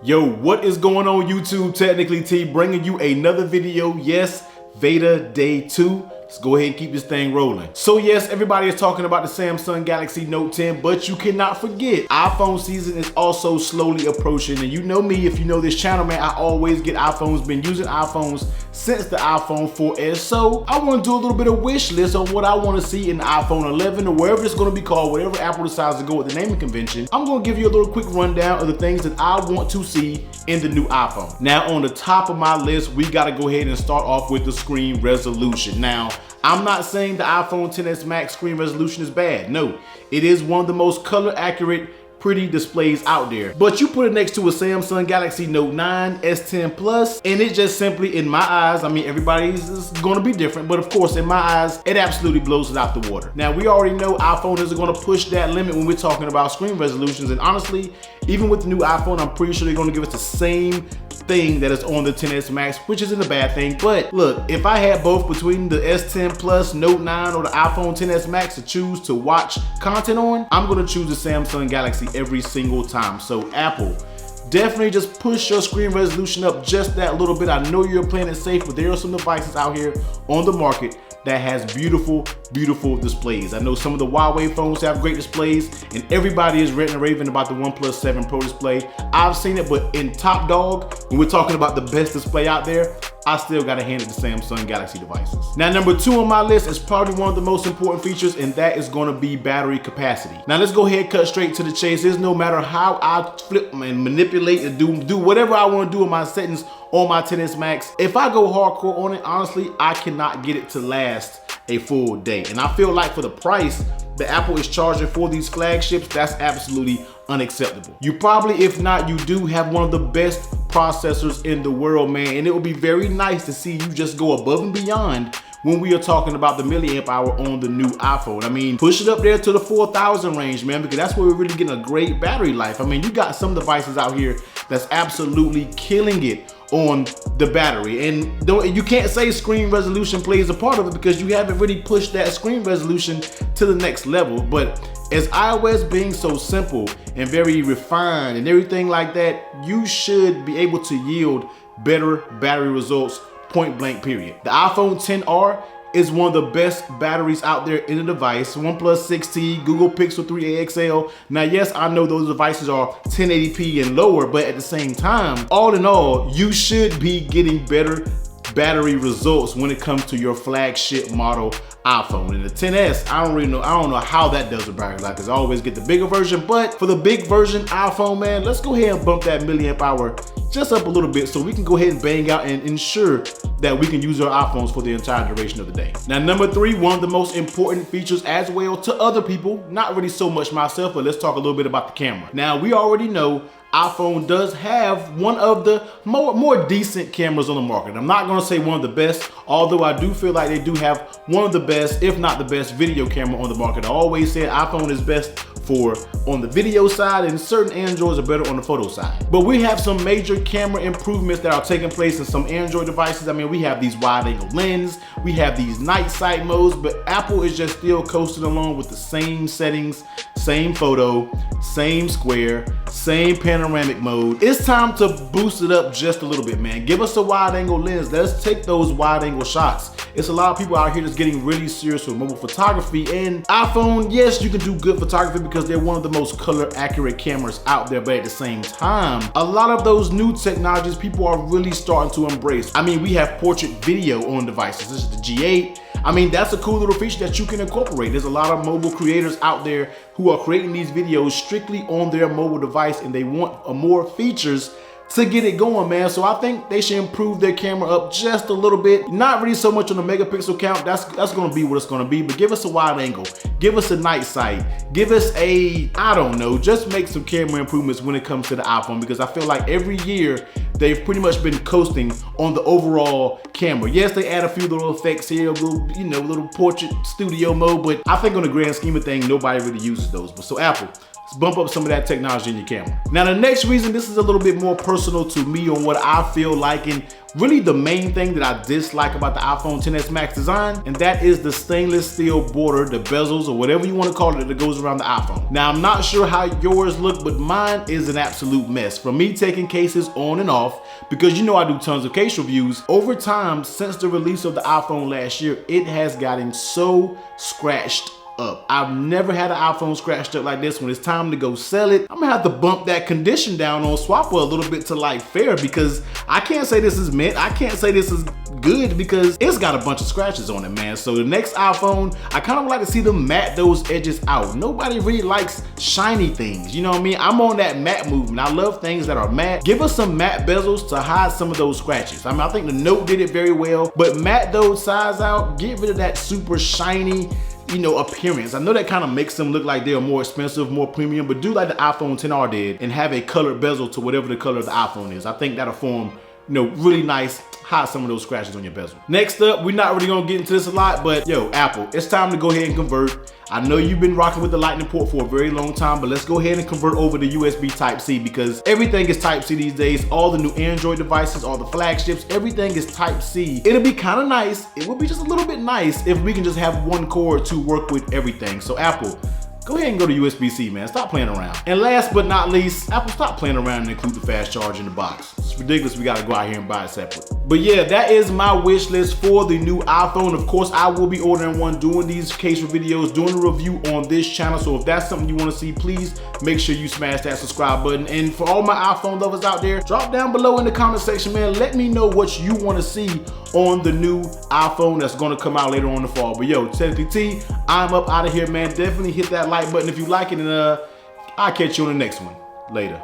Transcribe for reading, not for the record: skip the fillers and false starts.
Yo, what is going on YouTube? Technically T bringing you another video. Yes, Veda Day 2. Let's go ahead and keep this thing rolling. So yes, everybody is talking about the Samsung Galaxy Note 10, but you cannot forget, iPhone season is also slowly approaching. And you know me, if you know this channel, man, I always get iPhones, been using iPhones since the iPhone 4S. So I want to do a little bit of wish list on what I want to see in the iPhone 11 or wherever it's going to be called, whatever Apple decides to go with the naming convention. I'm going to give you a little quick rundown of the things that I want to see in the new iPhone. Now on the top of my list, we got to go ahead and start off with the screen resolution. Now, I'm not saying the iPhone XS Max screen resolution is bad. No, it is one of the most color accurate, pretty displays out there. But you put it next to a Samsung Galaxy Note 9, S10 Plus, and it just simply, in my eyes, I mean, everybody's is gonna be different, but of course, in my eyes, it absolutely blows it out the water. Now, we already know iPhone isn't gonna push that limit when we're talking about screen resolutions, and honestly, even with the new iPhone, I'm pretty sure they're gonna give us the same thing that is on the XS Max, which isn't a bad thing. But look, if I had both between the S10 Plus, Note 9, or the iPhone XS Max to choose to watch content on, I'm gonna choose the Samsung Galaxy every single time. So Apple, definitely just push your screen resolution up just that little bit. I know you're playing it safe, but there are some devices out here on the market that has beautiful, beautiful displays. I know some of the Huawei phones have great displays, and everybody is ranting and raving about the OnePlus 7 Pro display. I've seen it, but in top dog, when we're talking about the best display out there, I still gotta hand it to Samsung Galaxy devices. Now, number 2 on my list is probably one of the most important features, and that is gonna be battery capacity. Now, let's go ahead and cut straight to the chase. There's no matter how I flip and manipulate and do whatever I wanna do in my settings on my XS Max, if I go hardcore on it, honestly, I cannot get it to last a full day. And I feel like for the price that Apple is charging for these flagships, that's absolutely unacceptable. You probably, if not, you do have one of the best processors in the world, man, and it would be very nice to see you just go above and beyond when we are talking about the milliamp hour on the new iPhone. I mean, push it up there to the 4,000 range, man, because that's where we're really getting a great battery life. I mean, you got some devices out here that's absolutely killing it on the battery, and you can't say screen resolution plays a part of it because you haven't really pushed that screen resolution to the next level. But as iOS being so simple and very refined and everything like that, you should be able to yield better battery results, point blank period. The iPhone XR is one of the best batteries out there in the device. OnePlus 6T, Google Pixel 3a XL. Now, yes, I know those devices are 1080p and lower, but at the same time, all in all, you should be getting better battery results when it comes to your flagship model iPhone. And the XS, I don't know how that does the battery life, because I always get the bigger version. But for the big version iPhone, man, let's go ahead and bump that milliamp hour just up a little bit so we can go ahead and bang out and ensure that we can use our iPhones for the entire duration of the day. Now, number 3, one of the most important features as well to other people, not really so much myself, but let's talk a little bit about the camera. Now, we already know iPhone does have one of the more decent cameras on the market. I'm not gonna say one of the best, although I do feel like they do have one of the best, if not the best, video camera on the market. I always said iPhone is best for on the video side, and certain Androids are better on the photo side. But we have some major camera improvements that are taking place in some Android devices. I mean, we have these wide angle lens, we have these night sight modes, but Apple is just still coasting along with the same settings, same photo, same square, same panoramic mode. It's time to boost it up just a little bit, man. Give us a wide angle lens. Let's take those wide angle shots. It's a lot of people out here that's getting really serious with mobile photography, and iPhone, yes, you can do good photography because they're one of the most color accurate cameras out there, but at the same time, a lot of those new technologies people are really starting to embrace. I mean, we have portrait video on devices. This is the G8. I mean, that's a cool little feature that you can incorporate. There's a lot of mobile creators out there who are creating these videos strictly on their mobile device, and they want more features to get it going, man. So I think they should improve their camera up just a little bit. Not really so much on the megapixel count. That's gonna be what it's gonna be, but give us a wide angle, give us a night sight, give us a, I don't know, just make some camera improvements when it comes to the iPhone, because I feel like every year they've pretty much been coasting on the overall camera. Yes, they add a few little effects here, a little, you know, little portrait studio mode, but I think on the grand scheme of things, nobody really uses those. But so Apple, bump up some of that technology in your camera. Now, the next reason, this is a little bit more personal to me on what I feel like and really the main thing that I dislike about the iPhone XS Max design, and that is the stainless steel border, the bezels, or whatever you want to call it, that goes around the iPhone. Now, I'm not sure how yours look, but mine is an absolute mess. From me taking cases on and off, because you know I do tons of case reviews, over time, since the release of the iPhone last year, it has gotten so scratched up. I've never had an iPhone scratched up like this. When it's time to go sell it, I'm gonna have to bump that condition down on Swapper a little bit to like fair, because I can't say this is mint. I can't say this is good because it's got a bunch of scratches on it, man. So the next iPhone, I kind of like to see them matte those edges out. Nobody really likes shiny things, you know what I mean? I'm on that matte movement. I love things that are matte. Give us some matte bezels to hide some of those scratches. I mean, I think the Note did it very well, but matte those sides out, get rid of that super shiny, you know, appearance. I know that kind of makes them look like they're more expensive, more premium, but do like the iPhone XR did and have a colored bezel to whatever the color of the iPhone is. I think that'll form, you know, really nice, hide some of those scratches on your bezel. Next up, we're not really gonna get into this a lot, but yo, Apple, it's time to go ahead and convert. I know you've been rocking with the Lightning port for a very long time, but let's go ahead and convert over to USB Type-C, because everything is Type-C these days. All the new Android devices, all the flagships, everything is Type-C. It'll be kind of nice. It would be just a little bit nice if we can just have one cord to work with everything. So Apple, go ahead and go to USB-C, man. Stop playing around. And last but not least, Apple, stop playing around and include the fast charge in the box. It's ridiculous. We gotta go out here and buy it separate. But yeah, that is my wish list for the new iPhone. Of course, I will be ordering one, doing these case videos, doing a review on this channel. So if that's something you want to see, please make sure you smash that subscribe button. And for all my iPhone lovers out there, drop down below in the comment section, man. Let me know what you want to see on the new iPhone that's going to come out later on in the fall. But yo, Technically T, I'm up out of here, man. Definitely hit that like button if you like it, and I'll catch you on the next one. Later.